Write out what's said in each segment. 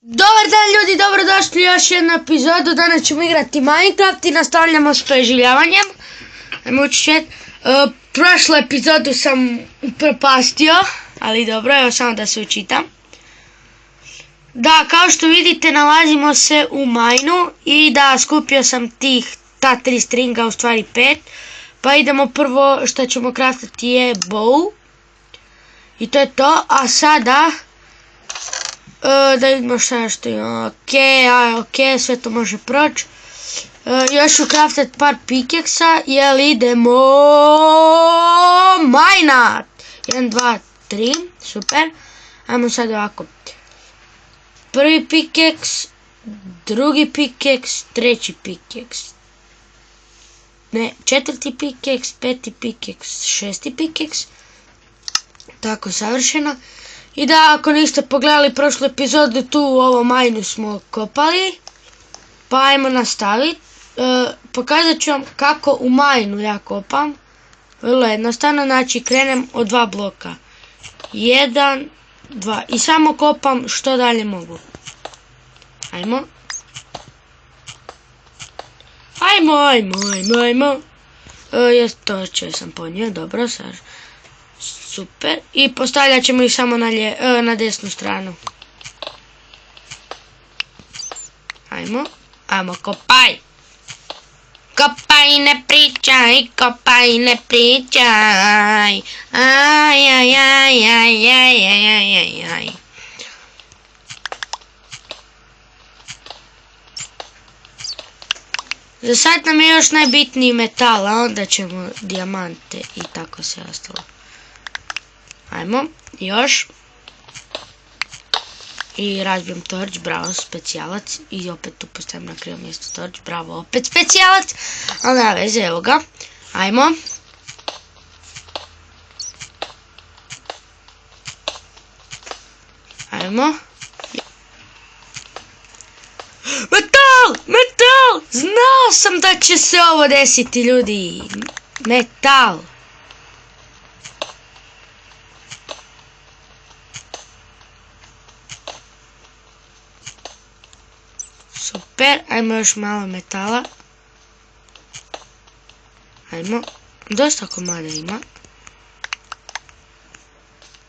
Dobar dan ljudi, dobrodošli u još jednu epizodu. Danas ćemo igrati Minecraft i nastavljamo s preživljavanjem. Ajmo učet. Prošlu epizodu sam propastio, ali dobro, evo samo da se učitam. Da, kao što vidite nalazimo se u Mineu i da, skupio sam ta 3 stringa, u stvari 5. Pa idemo prvo, što ćemo kraftati je bow. I to je to, a sada... da vidimo šta što ima, ok, sve to može proći. Još ću kraftat par pikeksa, jel idemo minat. 1, 2, 3, super. Ajmo sad ovako. Prvi pikeks, drugi pikeks, treći pikeks. Ne, četvrti pikeks, peti pikeks, šesti pikeks. Tako, savršeno. I da, ako niste pogledali prošlu epizodu, tu u ovom Mineu smo kopali. Pa ajmo nastaviti. Pokazat ću vam kako u Mineu ja kopam. Vrlo jednostavno, znači krenem od 2 bloka. 1, 2 i samo kopam što dalje mogu. Ajmo. Ajmo. To će sam ponio, dobro, sad. Super. I postavljat ćemo ih samo na desnu stranu. Ajmo, kopaj. Kopaj, ne pričaj, kopaj, ne pričaj. Aj. Za sad nam je još najbitniji metal, a onda ćemo dijamante i tako sve ostalo. Ajmo, još. I razbijem torč, bravo, specijalac. I opet tu postavim na krivo mjesto torč, bravo, opet specijalac. Ali nema veze, evo ga. Ajmo. Metal! Znao sam da će se ovo desiti, ljudi. Metal. Super, ajmo još malo metala. Ajmo, dosta komada ima.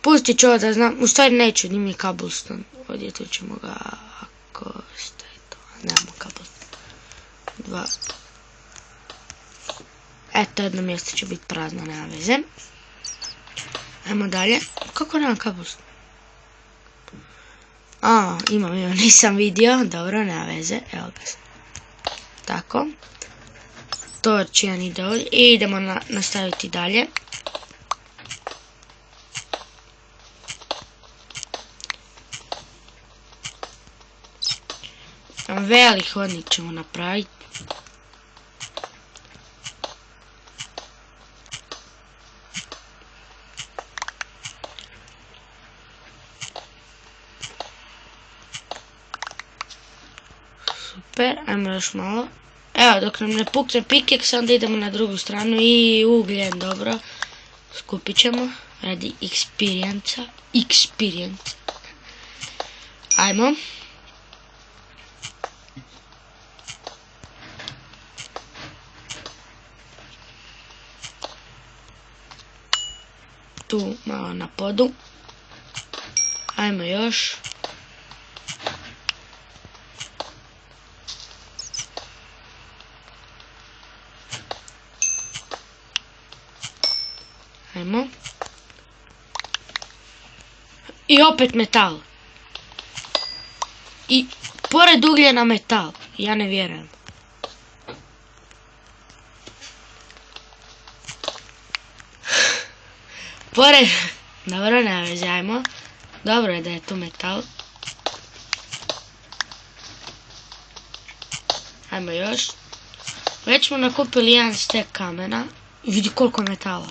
Pustit ću ovo da znam, u stvari neću, ni mi cobblestone. Ovdje tu ćemo ga, ako staje to, nemamo cobblestone. 2. Eto, jedno mjesto će biti prazno, nema veze. Ajmo dalje, kako nemam cobblestone? Imam, nisam vidio, dobro, nema veze, evo ga sam. Tako. Torč jedan ide ovdje i idemo nastaviti dalje. Velik hodnik ćemo napraviti. Super, ajmo još malo. Evo, dok nam ne pukne pikeks, onda idemo na drugu stranu i ugljen, dobro. Skupit ćemo radi experience. Ajmo. Tu malo na podu. Ajmo još. Ajmo. I opet metal. I pored ugljena metal. Ja ne vjerujem. Pored... Dobro, ne veze, ajmo. Dobro je da je tu metal. Ajmo još. Već smo nakupili jedan stek kamena. I vidi koliko metala.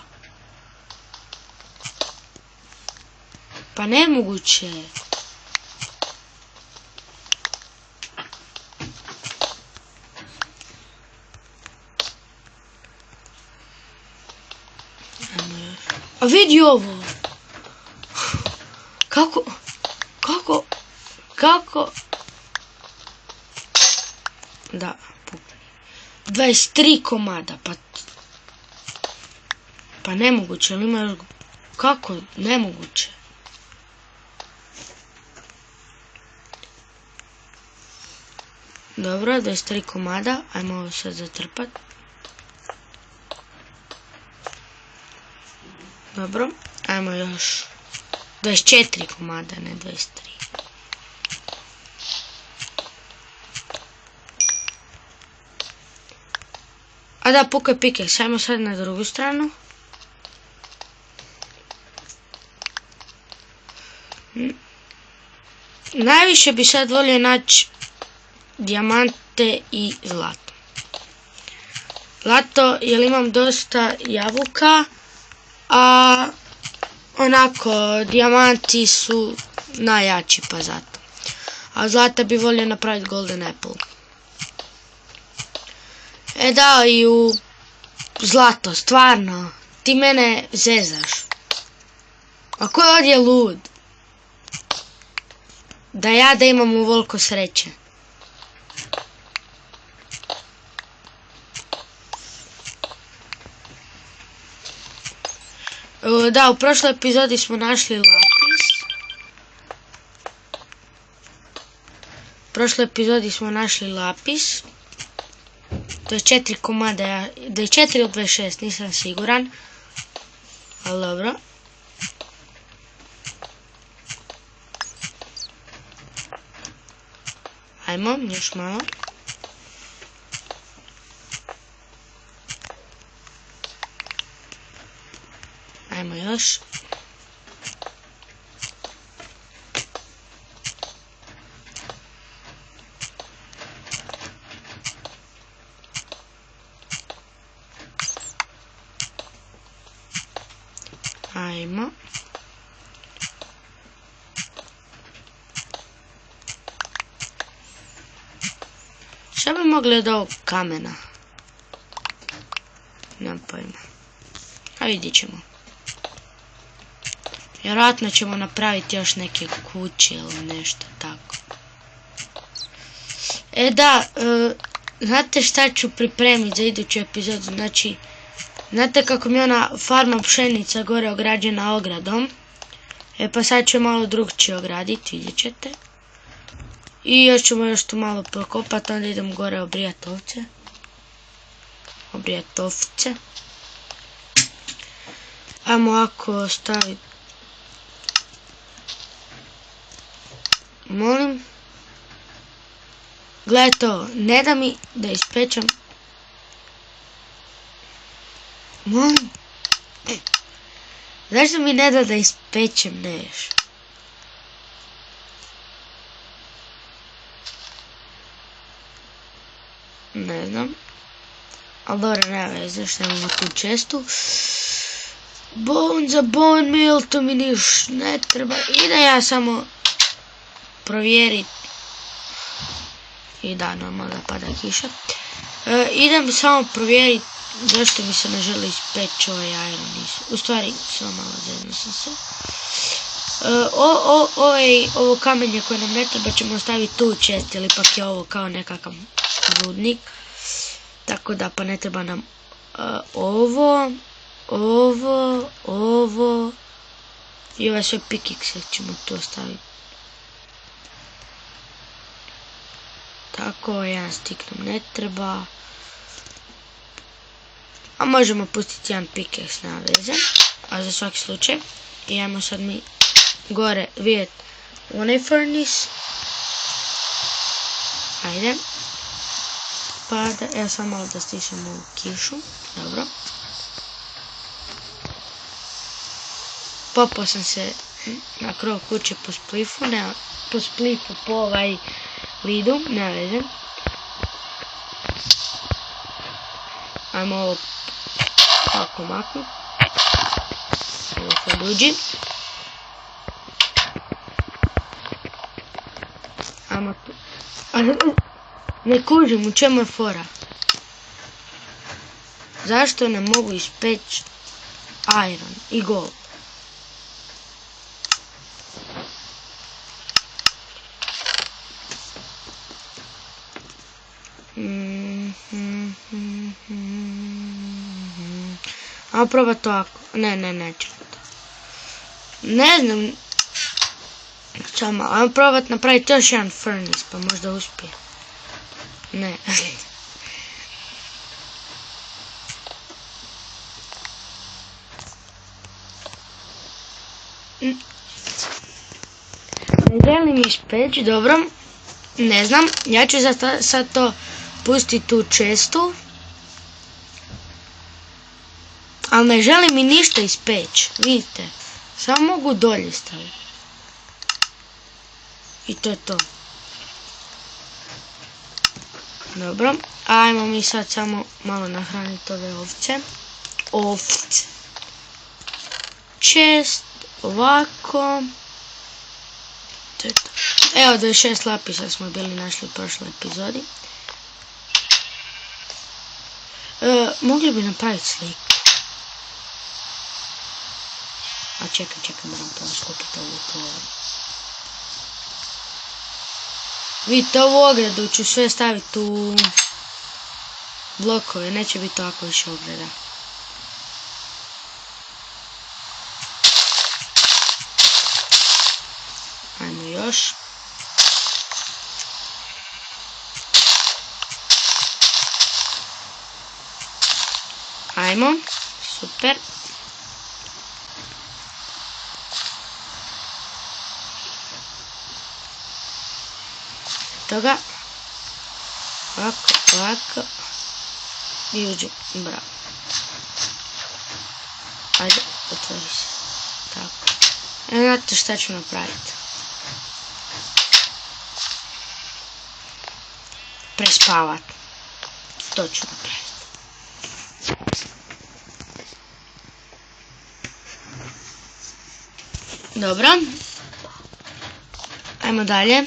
Pa nemoguće. A vidi ovo. Kako? Da, pukni. 23 komada, pa nemoguće, ali ima... Kako? Nemoguće. Dobro, 23 komada, ajmo ovo sad zatrpat. Dobro, ajmo još 24 komada, ne 23. A da, pukaj pikeks, ajmo sad na drugu stranu. Najviše bi sad volio naći dijamante i zlato. Zlato, jer imam dosta jabuka, a onako, dijamanti su najjači, pa zato. A zlata bi volio napraviti golden apple. E da, i u zlato, stvarno, ti mene zezaš. A ko je ovdje lud? Da imam ovoliko sreće. Da, u prošloj epizodi smo našli lapis. To je 4 komada, da je 4 od 26, nisam siguran. Ali dobro. Ajmo, još malo. Ajmo još. Ajmo. Šta bi mogli od ovog kamena? Nemam pojma. A vidit ćemo. Vjerojatno ćemo napraviti još neke kuće ili nešto tako. E da, znate šta ću pripremiti za iduću epizodu? Znači, znate kako mi ona farma pšenica gore ograđena ogradom? E pa sad ću malo drugčije ograditi, vidjet ćete. I još ćemo tu malo prokopati, onda idem gore obrijati ovce. Obrijati ovce. Ajmo ovako staviti. Molim. Gledajte ovo, ne da mi da ispečem. Molim. Zašto mi ne da ispečem nešto? Ne znam. Ali dobro, nema veze, što imamo tu čestu. Za bone meal, to mi niš ne treba. I da ja samo provjerit. I da, normalno da pada kiša. Idem samo provjerit zašto mi se ne želi ispeći ovaj iron. U stvari, samo malo zezno sam se. Ovo kamenje koje nam ne treba ćemo ostaviti tu u čest, jer ipak je ovo kao nekakav rudnik. Tako da pa ne treba nam ovo i ove sve pikikse ćemo tu ostaviti. Tako, jedan stik nam ne treba. A možemo pustiti jedan pikeks, nema veze. A za svaki slučaj. I ajmo sad mi gore vidjeti onaj furnace. Ajde. Pa da, ja sam malo da stišam ovu kišu. Dobro. Popao sam se na krov kuće po splifu, ne, po splifu, po ovaj lidu, ne veze. Ajmo ovo tako maknuti. Ovo sad uđi. Ajmo tu. Ne kužim, u čemu je fora? Zašto ne mogu ispeći iron i gold? Ajmo probat ovako. Ne, nećemo to. Ne znam. Samo, ajmo probat napraviti još jedan furnace, pa možda uspije. Ne. Ne želim ispeći, dobro. Ne znam, ja ću sad to pustiti u čestu. Ali ne želim mi ništa ispeći, vidite. Samo mogu dolje staviti. I to je to. Dobro, ajmo mi sad samo malo nahraniti ove ovce. Ovce. Čest, ovako. To je to. Evo, 26 lapisa smo bili našli u prošloj epizodi. Mogli bi napraviti sliku. A čekaj, moram to skupiti ovu tvoru. Vidite, ovu ogradu ću sve staviti u blokove, neće biti ovako više ograda. Ajmo još. Ajmo, super. Toga. Ovako. I uđu, bravo. Ajde, otvori se. Tako. Znate šta ću napraviti. Prespavat. To ću napraviti. Dobro. Ajmo dalje.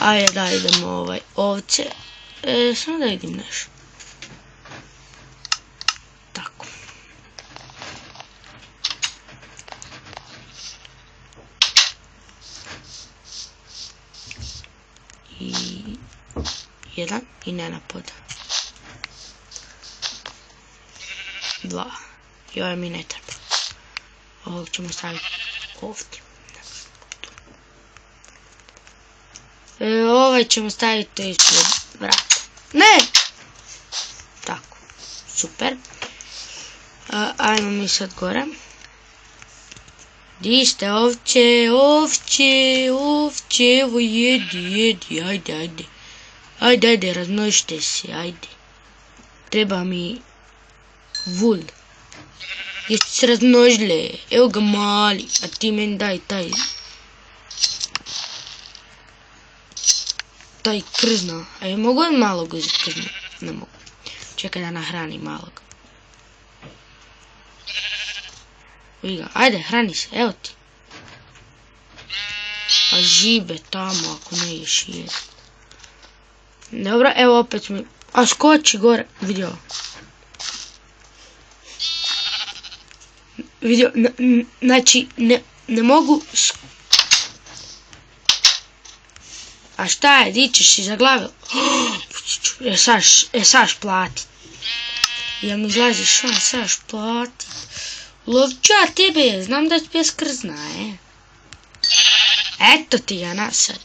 Ajde da idemo ovce. Samo da vidim nešto. Tako. I jedan i nenapod. 2. I ovaj mi ne treba. Ovog ćemo staviti ovdje. Ovaj ćemo staviti ispred vrata. Ne! Tako. Super. Ajmo mi sad gore. Di ste ovče, evo jedi, ajde. Ajde, razmnožite se, ajde. Treba mi vul. Jeste se razmnožile, evo ga mali, a ti meni daj taj krzno. A je mogu li malog uzeti krzno? Ne mogu. Čekaj da nahranim malog. Vidi ga, ajde, hrani se, evo ti. A žibe tamo ako ne ješ jesti. Dobro, evo opet mi... A skoči gore, vidio. Vidio, znači, ne mogu... A šta je, di ćeš si za glave? Saš platit. Jel mi izlaziš, saš platit. Lovčar tebe, znam da ti pjes krzna, Eto ti ga nasad.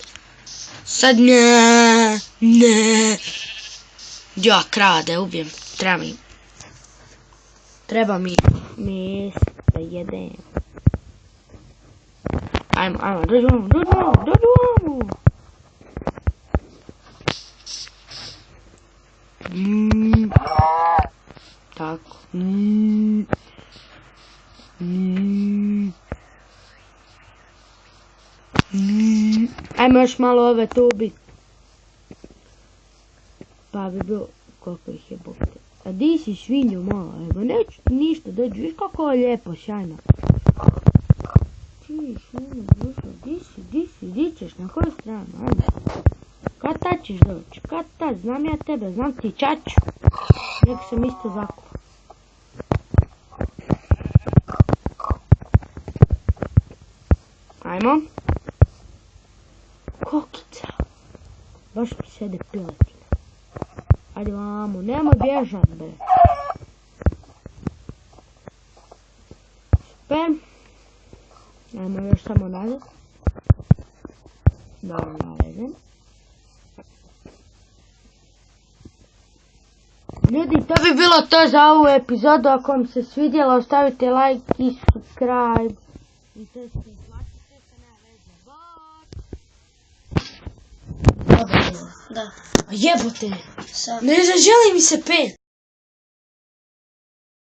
Sad ne. Ja krava da ubijem, treba mi mjesto da jedem. Ajmo, dođu. Tako. Ajmo još malo ove tu ubiti. Pa bi bilo koliko ih je bukte. A di si svinju malo, evo neću ti ništa dođu, viš kako je lijepo, sjajno. Ti svinju, di ćeš, na koju stranu, ajde. Kad tad ćeš doći, znam ja tebe, znam ti čaču. Nek sam isto zakuo. Ajmo. Kokica. Baš mi sede piletina. Ajde vamo, nemoj bježat bre. Super. Ajmo još samo nazad. Dobro, naredem. Ljudi, to bi bilo to za ovu epizodu. Ako vam se svidjela, ostavite like i subscribe. I to se platite se na veze. Bye! Da. A jebote! Sad. Ne zaželi mi se 5!